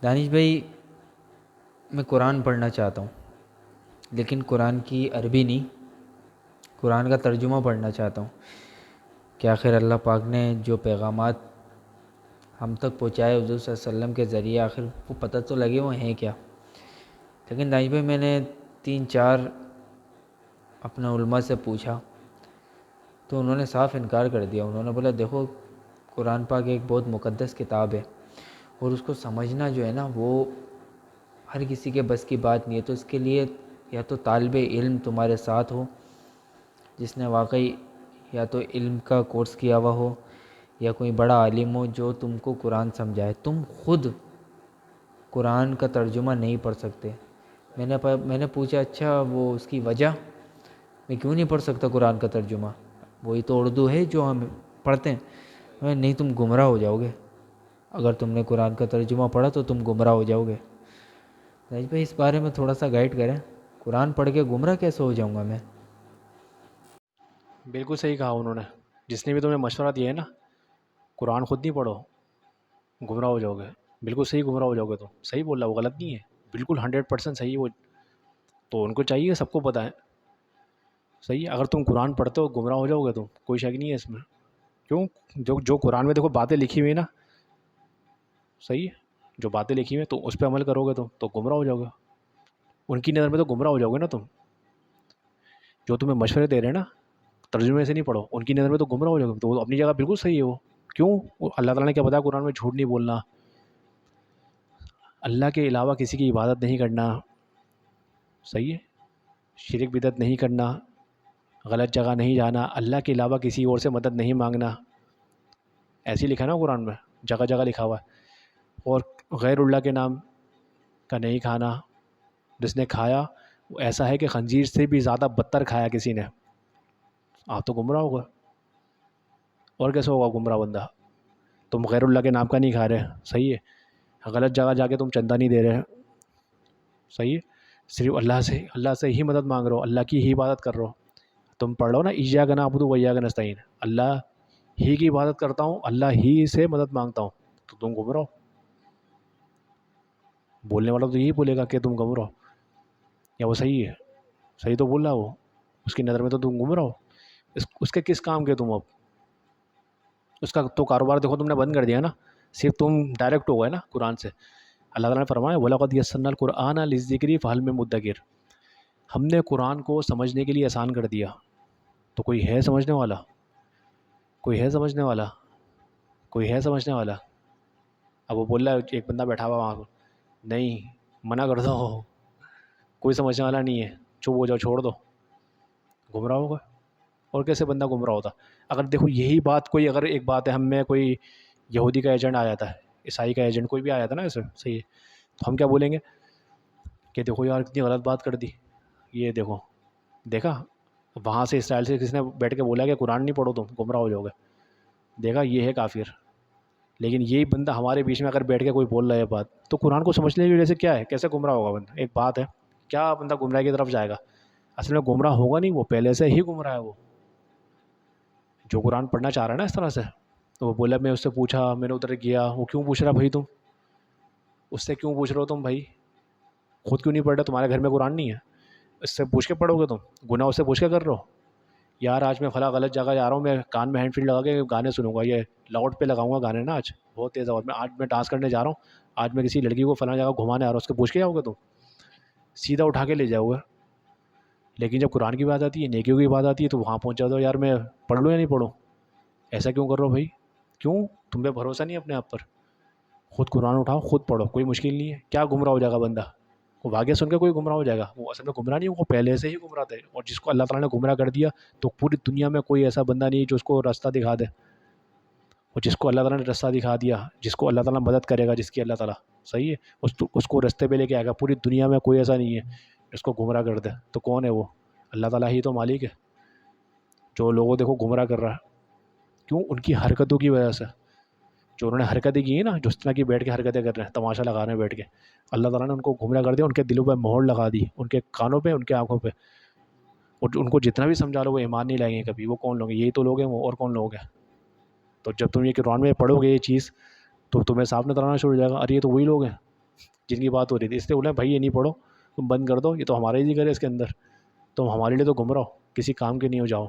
دانش بھائی، میں قرآن پڑھنا چاہتا ہوں، لیکن قرآن کی عربی نہیں، قرآن کا ترجمہ پڑھنا چاہتا ہوں کہ آخر اللہ پاک نے جو پیغامات ہم تک پہنچائے حضور صلی اللہ علیہ وسلم کے ذریعے، آخر وہ پتہ تو لگے وہ ہیں کیا۔ لیکن دانش بھائی، میں نے 3-4 اپنے علماء سے پوچھا تو انہوں نے صاف انکار کر دیا۔ انہوں نے بولا دیکھو، قرآن پاک ایک بہت مقدس کتاب ہے، اور اس کو سمجھنا جو ہے نا، وہ ہر کسی کے بس کی بات نہیں ہے۔ تو اس کے لیے یا تو طالب علم تمہارے ساتھ ہو جس نے واقعی یا تو علم کا کورس کیا ہوا ہو، یا کوئی بڑا عالم ہو جو تم کو قرآن سمجھائے۔ تم خود قرآن کا ترجمہ نہیں پڑھ سکتے۔ میں نے پوچھا اچھا وہ اس کی وجہ، میں کیوں نہیں پڑھ سکتا قرآن کا ترجمہ؟ وہی تو اردو ہے جو ہم پڑھتے ہیں۔ نہیں، تم گمراہ ہو جاؤ گے، اگر تم نے قرآن کا ترجمہ پڑھا تو تم گمراہ ہو جاؤ گے۔ راج بھائی، اس بارے میں تھوڑا سا گائیڈ کریں، قرآن پڑھ کے گمراہ کیسے ہو جاؤں گا میں؟ بالکل صحیح کہا انہوں نے، جس نے بھی تمہیں مشورہ دیا ہے نا، قرآن خود نہیں پڑھو، گمراہ ہو جاؤ گے۔ بالکل صحیح، گمراہ ہو جاؤ گے تم، صحیح بول رہا، وہ غلط نہیں ہے، بالکل 100% صحیح ہے وہ۔ تو ان کو چاہیے سب کو پتہ ہے، صحیح ہے۔ اگر تم قرآن پڑھتے ہو گمراہ ہو جاؤ گے تم، کوئی شک نہیں ہے اس میں۔ کیوں؟ جو قرآن میں دیکھو باتیں لکھی ہوئی ہیں نا، صحیح ہے، جو باتیں لکھی ہوئی ہیں تو اس پہ عمل کرو گے تم تو گمراہ ہو جاؤ گے۔ ان کی نظر میں تو گمراہ ہو جاؤ گے نا تم، جو تمہیں مشورے دے رہے ہیں نا، ترجمے سے نہیں پڑھو، ان کی نظر میں تو گمراہ ہو جاؤ گے۔ تو وہ اپنی جگہ بالکل صحیح ہے وہ۔ کیوں؟ اللہ تعالیٰ نے کیا بتایا قرآن میں؟ جھوٹ نہیں بولنا، اللہ کے علاوہ کسی کی عبادت نہیں کرنا، صحیح ہے، شرک بدعت نہیں کرنا، غلط جگہ نہیں جانا، اللہ کے علاوہ کسی اور سے مدد نہیں مانگنا، ایسے ہی لکھا ہے نا قرآن میں، جگہ جگہ لکھا ہوا ہے۔ اور غیر اللہ کے نام کا نہیں کھانا، جس نے کھایا وہ ایسا ہے کہ خنزیر سے بھی زیادہ بدتر کھایا کسی نے، آپ تو گمراہ ہوگا۔ اور کیسے ہوگا گمراہ بندہ؟ تم غیر اللہ کے نام کا نہیں کھا رہے، صحیح ہے، غلط جگہ جا کے تم چندہ نہیں دے رہے، صحیح ہے، صرف اللہ سے ہی مدد مانگ رہے ہو، اللہ کی ہی عبادت کر رہے ہو۔ تم پڑھ لو نا، ایاک نعبد و ایاک نستعین، اللہ ہی کی عبادت کرتا ہوں، اللہ ہی سے مدد مانگتا ہوں، تو تم گمراہ ہو۔ بولنے والا تو یہی بولے گا کہ تم گمراہ ہو، یا وہ صحیح ہے، صحیح تو بول رہا وہ، اس کی نظر میں تو تم گمراہ ہو۔ اس کے کس کام کے تم اب؟ اس کا تو کاروبار دیکھو تم نے بند کر دیا نا، صرف تم ڈائریکٹ ہو گئے نا قرآن سے۔ اللہ تعالیٰ نے فرمایا وَلَقَدْ يَسَّرْنَا الْقُرْآنَ لِلذِّكْرِ فَهَلْ مِن مُدَّكِرٍ، ہم نے قرآن کو سمجھنے کے لیے آسان کر دیا، تو کوئی ہے سمجھنے والا؟ کوئی ہے سمجھنے والا؟ کوئی ہے سمجھنے والا؟ اب وہ بول رہا ہے، ایک بندہ بیٹھا ہوا وہاں، نہیں منع کر دو، کوئی سمجھنے والا نہیں ہے، چپ ہو جاؤ، چھوڑ دو، گمراہ ہوگا۔ اور کیسے بندہ گمراہ ہوتا؟ اگر دیکھو یہی بات کوئی، اگر ایک بات ہے، ہم میں کوئی یہودی کا ایجنٹ آ جاتا ہے، عیسائی کا ایجنٹ کوئی بھی آ جاتا ہے نا ایسے، صحیح ہے، تو ہم کیا بولیں گے کہ دیکھو یار کتنی غلط بات کر دی، یہ دیکھو، دیکھا وہاں سے اسرائیل سے کسی نے بیٹھ کے بولا کہ قرآن نہیں پڑھو تم گمراہ ہو جاؤ گے، دیکھا یہ ہے کافر۔ لیکن یہی بندہ ہمارے بیچ میں اگر بیٹھ کے کوئی بول رہا ہے بات، تو قرآن کو سمجھنے کی وجہ سے کیا ہے، کیسے گمراہ ہوگا بندہ؟ ایک بات ہے، کیا بندہ گمراہی کی طرف جائے گا؟ اصل میں گمراہ ہوگا نہیں، وہ پہلے سے ہی گمراہ ہے وہ، جو قرآن پڑھنا چاہ رہا ہے نا اس طرح سے۔ تو وہ بولا، میں اس سے پوچھا، میں نے ادھر گیا، وہ کیوں پوچھ رہا بھائی؟ تم اس سے کیوں پوچھ رہے ہو تم بھائی؟ خود کیوں نہیں پڑھ رہے؟ تمہارے گھر میں قرآن نہیں ہے؟ اس سے پوچھ کے پڑھو گے تم؟ گناہ اس سے پوچھ کے کر رہے ہو؟ یار آج میں فلاں غلط جگہ جا رہا ہوں، میں کان میں ہینڈ فری لگا کے گانے سنوں گا، یہ لاؤڈ پہ لگاؤں گا گانے نا، آج بہت تیز آواز میں، آج میں ڈانس کرنے جا رہا ہوں، آج میں کسی لڑکی کو فلاں جگہ گھمانے آ رہا ہوں، اس کو پوچھ کے جاؤ گے تم؟ سیدھا اٹھا کے لے جاؤ گے۔ لیکن جب قرآن کی بات آتی ہے، نیکیوں کی بات آتی ہے، تو وہاں پہنچ جاتا ہو، یار میں پڑھ لوں یا نہیں پڑھوں؟ ایسا کیوں کر رہے ہو بھائی؟ کیوں؟ تم پہ بھروسہ نہیں اپنے آپ پر؟ خود قرآن اٹھاؤ، خود پڑھو، کوئی مشکل نہیں ہے۔ کیا گمراہ ہو جائے گا بندہ؟ وہ واقعہ سن کے کوئی گمراہ ہو جائے گا؟ وہ اصل میں گمراہ نہیں، وہ پہلے سے ہی گمراہ تھے، اور جس کو اللہ تعالیٰ نے گمراہ کر دیا، تو پوری دنیا میں کوئی ایسا بندہ نہیں جو اس کو راستہ دکھا دے، اور جس کو اللہ تعالیٰ نے راستہ دکھا دیا، جس کو اللہ تعالیٰ مدد کرے گا، جس کی اللہ تعالیٰ، صحیح ہے، اس کو راستے پہ لے کے آئے گا، پوری دنیا میں کوئی ایسا نہیں ہے جس کو گمراہ کر دے۔ تو کون ہے وہ؟ اللہ تعالیٰ ہی تو مالک ہے، جو لوگوں دیکھو گمراہ کر رہا ہے، کیوں؟ ان کی حرکتوں کی وجہ سے، جو انہوں نے حرکتیں کی ہیں نا، جو اس طرح کی بیٹھ کے حرکتیں کر رہے ہیں، تماشا لگا رہے ہیں بیٹھ کے، اللہ تعالیٰ نے ان کو گمراہ کر دیا، ان کے دلوں پہ مہر لگا دی، ان کے کانوں پہ، ان کے آنکھوں پہ، اور ان کو جتنا بھی سمجھا لو وہ ایمان نہیں لائیں گے کبھی۔ وہ کون لوگ ہیں؟ یہی تو لوگ ہیں وہ، اور کون لوگ ہیں؟ تو جب تم یہ قرآن میں پڑھو گے یہ چیز، تو تمہیں صاف نظر آنا شروع ہو جائے گا، ارے یہ تو وہی لوگ ہیں، جن کی بات ہو رہی تھی، اس لیے بولے بھائی یہ نہیں پڑھو، تم بند کر دو، یہ تو ہمارا ہی ذکر ہے اس کے اندر، تم ہمارے لیے تو گم رہو، کسی کام کے نہیں ہو جاؤ.